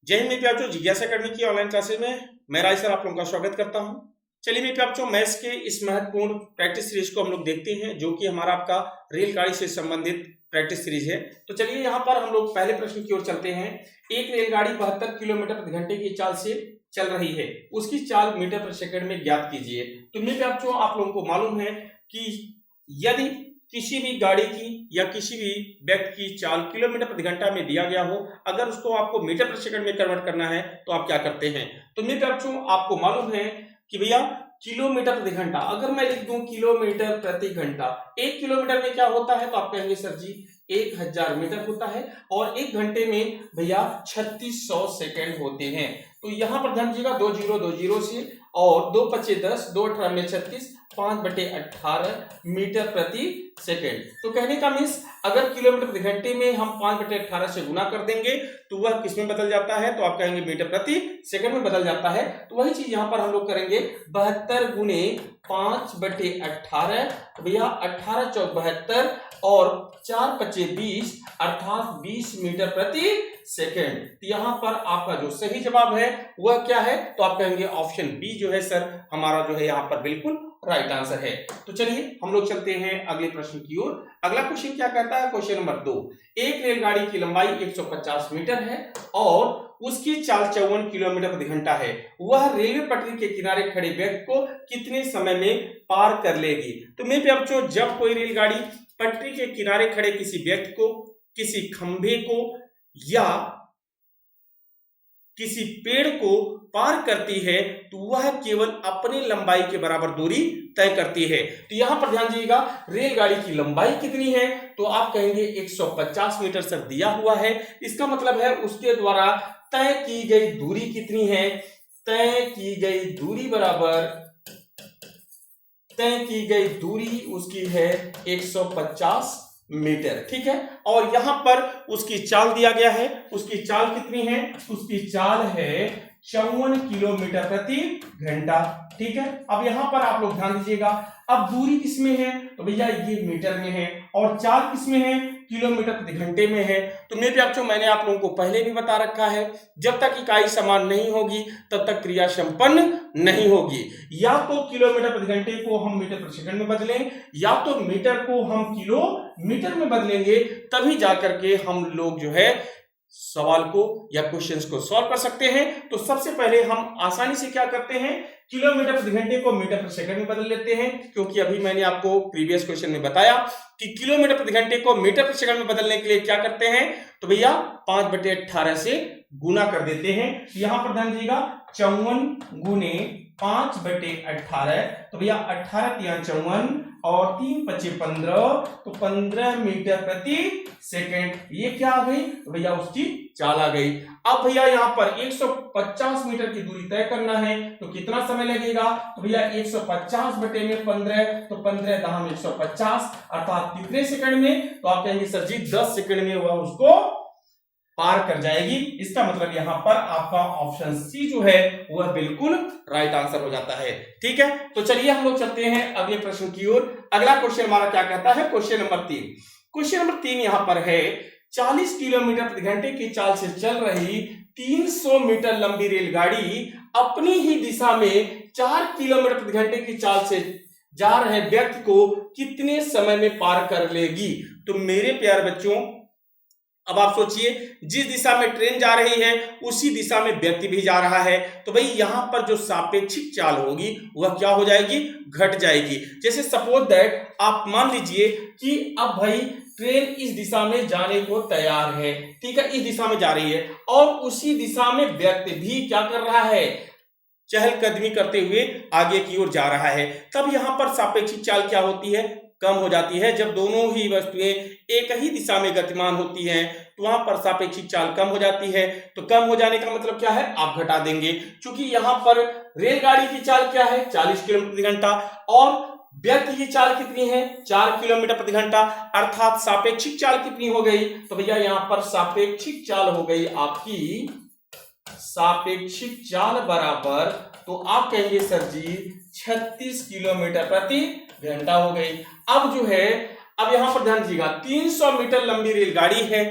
जय हिंद मेरे प्यारे बच्चों, जिज्ञासा अकेडमी की ऑनलाइन क्लासेस में मैं राज सर आप लोगों का स्वागत करता हूं। चलिए मेरे प्यारे बच्चों, मैथ्स के इस महत्वपूर्ण प्रैक्टिस सीरीज को हम लोग देखते हैं, जो कि हमारा आपका रेलगाड़ी से संबंधित प्रैक्टिस सीरीज है। तो चलिए यहाँ पर हम लोग पहले प्रश्न की ओर चलते हैं। एक रेलगाड़ी 72 किलोमीटर प्रति घंटे की चाल से चल रही है, उसकी चाल मीटर प्रति सेकंड में ज्ञात कीजिए। तो मेरे प्यारे बच्चों, आप लोगों को मालूम है कि यदि किसी भी गाड़ी की या किसी भी व्यक्ति की चाल किलोमीटर प्रति घंटा में दिया गया हो, अगर उसको आपको मीटर प्रति सेकंड में कन्वर्ट करना है तो आप क्या करते हैं। तो मेरे बच्चों, आपको मालूम है कि भैया किलोमीटर प्रति घंटा, अगर मैं लिख दूं किलोमीटर प्रति घंटा, 1 किलोमीटर में क्या होता है, तो आप कहेंगे सर जी 1000 मीटर होता है, और 1 घंटे में भैया 3600 सेकेंड होते हैं। तो यहां पर ध्यान दीजिएगा, 2 जीरो 2 जीरो से, और 2 पच्चे 10, 2 18 में 36, 5/18 मीटर प्रति सेकेंड। तो कहने का मीन्स अगर किलोमीटर प्रति घंटे में हम 5/18 से गुना कर देंगे तो वह किस में बदल जाता है, तो आप कहेंगे मीटर प्रति सेकंड में बदल जाता है। तो वही चीज यहां पर हम लोग करेंगे, 72 गुने 5/18, तो भैया 18 चौक 72 और 4 पच्चे 20, अर्थात 20 मीटर प्रति सेकेंड। तो यहां पर आपका जो सही जवाब है वह क्या है, तो आप कहेंगे ऑप्शन बी जो है सर हमारा जो है यहाँ पर बिल्कुल राइट आंसर है। तो चलिए हम लोग चलते हैं अगले प्रश्न की ओर। अगला क्वेश्चन क्या कहता है, क्वेश्चन नंबर 2। एक रेलगाड़ी की लंबाई 150 मीटर है और उसकी चाल 54 किलोमीटर प्रति घंटा है। वह रेलवे पटरी के किनारे खड़े व्यक्ति को कितने समय में पार कर लेगी। तो मेरे प्यारे बच्चों, जब कोई रेलगाड़ी पटरी के किनारे खड़े किसी व्यक्ति को, किसी खंभे को या किसी पेड़ को पार करती है तो वह केवल अपनी लंबाई के बराबर दूरी तय करती है। तो यहां पर ध्यान दीजिएगा, रेलगाड़ी की लंबाई कितनी है, तो आप कहेंगे 150 मीटर सर दिया हुआ है। इसका मतलब है उसके द्वारा तय की गई दूरी कितनी है, तय की गई दूरी बराबर, तय की गई दूरी उसकी है 150 मीटर, ठीक है। और यहां पर उसकी चाल दिया गया है, उसकी चाल कितनी है, उसकी चाल है 54 किलोमीटर प्रति घंटा, ठीक है। अब यहां पर आप लोग ध्यान दीजिएगा, अब दूरी किसमें है, तो भैया ये मीटर में है, और चाल किसमें है, किलोमीटर प्रति घंटे में है। तो मेरे बच्चों, मैंने आप लोगों को पहले भी बता रखा है, जब तक इकाई समान नहीं होगी तब तक क्रिया संपन्न नहीं होगी। या तो किलोमीटर प्रति घंटे को हम मीटर प्रति सेकंड में बदलें, या तो मीटर को हम किलोमीटर में बदलेंगे, तभी जाकर के हम लोग जो है सवाल को या क्वेश्चंस को सॉल्व कर सकते हैं। तो सबसे पहले हम आसानी से क्या करते हैं, किलोमीटर प्रति घंटे को मीटर प्रति सेकंड में बदल लेते हैं, क्योंकि अभी मैंने आपको प्रीवियस क्वेश्चन में बताया कि किलोमीटर प्रति घंटे को मीटर प्रति सेकंड में बदलने के लिए क्या करते हैं, तो भैया 5/18 से गुना कर देते हैं। यहां पर ध्यान दीजिएगा, 54 गुने 5/18, तो भैया 18 तिया 54 और 3 पच्चे 15, तो 15 मीटर प्रति सेकंड। ये क्या आ गई, तो भैया उसकी चाल आ गई। अब भैया यहाँ पर 150 मीटर की दूरी तय करना है, तो कितना समय लगेगा, तो भैया 150 बटे में 15, तो 15 दाम 150, अर्थात कितने सेकंड में, तो आप कहेंगे सर जी 10 सेकंड में वह उसको पार कर जाएगी। इसका मतलब यहां पर आपका ऑप्शन सी जो है वह बिल्कुल राइट आंसर हो जाता है, ठीक है। तो चलिए हम लोग चलते हैं अगले प्रश्न की ओर। अगला क्वेश्चन हमारा क्या कहता है, क्वेश्चन नंबर 3। क्वेश्चन नंबर 3 यहां पर है, 40 किलोमीटर प्रति घंटे की चाल से चल रही 300 मीटर लंबी रेलगाड़ी अपनी ही दिशा में 4 किलोमीटर प्रति घंटे की चाल से जा रहे व्यक्ति को कितने समय में पार कर लेगी। तो मेरे प्यारे बच्चों, अब आप सोचिए, जिस दिशा में ट्रेन जा रही है उसी दिशा में व्यक्ति भी जा रहा है, तो भाई यहां पर जो सापेक्षिक चाल होगी वह क्या हो जाएगी, घट जाएगी। जैसे सपोज दैट आप मान लीजिए कि अब भाई ट्रेन इस दिशा में जाने को तैयार है, ठीक है, इस दिशा में जा रही है, और उसी दिशा में व्यक्ति भी क्या कर रहा है, चहलकदमी करते हुए आगे की ओर जा रहा है। तब यहां पर सापेक्षिक चाल क्या होती है, कम हो जाती है। जब दोनों ही वस्तुएं एक ही दिशा में गतिमान होती हैं तो वहां पर सापेक्षिक चाल कम हो जाती है। तो कम हो जाने का मतलब क्या है, आप घटा देंगे, क्योंकि यहां पर रेलगाड़ी की चाल क्या है, 40 किलोमीटर प्रति घंटा, और व्यक्ति की चाल कितनी है, 4 किलोमीटर प्रति घंटा, अर्थात सापेक्षिक चाल कितनी हो गई, तो भैया यहां पर सापेक्षिक चाल हो गई आपकी, सापेक्षिक चाल बराबर, तो आप कहेंगे सर जी 36 किलोमीटर प्रति घंटा हो गई। अब जो है, अब यहां पर ध्यान दीजिएगा, 300 मीटर लंबी रेलगाड़ी है,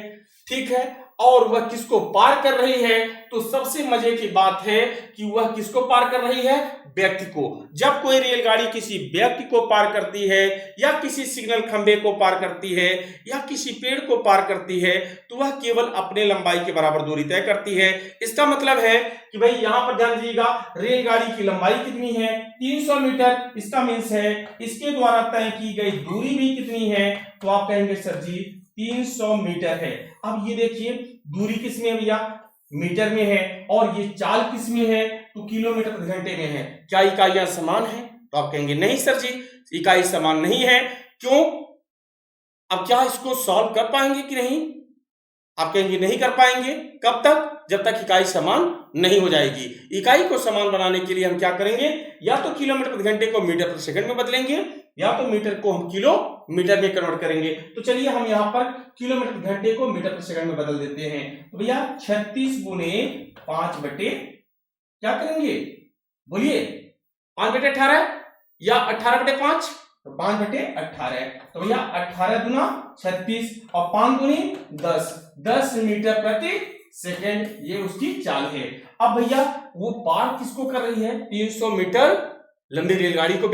ठीक है, और वह किसको पार कर रही है, तो सबसे मजे की बात है कि वह किसको पार कर रही है, व्यक्ति को। जब कोई रेलगाड़ी किसी व्यक्ति को पार करती है या किसी सिग्नल खंभे को पार करती है या किसी पेड़ को पार करती है तो वह केवल अपने लंबाई के बराबर दूरी तय करती है। इसका मतलब है कि भाई यहां पर ध्यान दीजिएगा, रेलगाड़ी की लंबाई कितनी है, 300 मीटर। इसका मीन्स है इसके द्वारा तय की गई दूरी भी कितनी है, तो आप कहेंगे सर जी 300 मीटर है। अब ये देखिए दूरी किसमें है भैया, मीटर में है, और ये चाल किसमें है, तो किलोमीटर प्रति घंटे में है। क्या इकाइयां समान है, तो आप कहेंगे नहीं सर जी इकाई समान नहीं है। क्यों? अब क्या इसको सॉल्व कर पाएंगे कि नहीं, आप कहेंगे नहीं कर पाएंगे। कब तक, जब तक इकाई समान नहीं हो जाएगी। इकाई को समान बनाने के लिए हम क्या करेंगे, या तो किलोमीटर प्रति घंटे को मीटर प्रति सेकंड में बदलेंगे या तो मीटर को हम किलोमीटर में कन्वर्ट करेंगे। तो चलिए हम यहाँ पर किलोमीटर प्रति घंटे को मीटर प्रति सेकंड में बदल देते हैं। तो भैया 36 गुने 5 बटे क्या करेंगे, बोलिए 5 बटे 18 या 18 बटे 5, तो 5 बटे 18। तो भैया 18 गुना 36 और 5 दूनी 10 मीटर प्रति सेकंड, ये उसकी चाल है। अब भैया वो पार किसको कर रही है, 300 मीटर लंबी रेलगाड़ी को।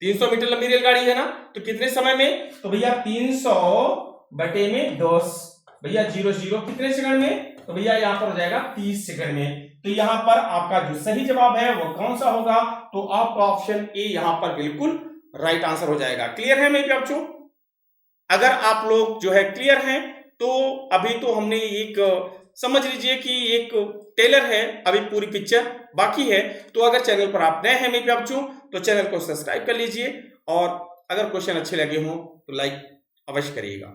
300 मीटर लंबी रेलगाड़ी है ना, तो कितने समय में, तो भैया 300 बटे में 10, भैया 0 कितने सेकंड में, तो भैया यहाँ पर हो जाएगा 30 सेकंड में। तो यहाँ पर आपका जो सही जवाब है वो कौन सा होगा, तो आपका ऑप्शन ए यहाँ पर बिल्कुल राइट आंसर हो जाएगा। क्लियर है मेरे बच्चों? अगर आप लोग जो है क्लियर हैं तो अभी तो हमने एक समझ लीजिए कि एक टेलर है, अभी पूरी पिक्चर बाकी है। तो अगर चैनल पर आप नए हैं मेरे बच्चों तो चैनल को सब्सक्राइब कर लीजिए, और अगर क्वेश्चन अच्छे लगे हों तो लाइक अवश्य करिएगा।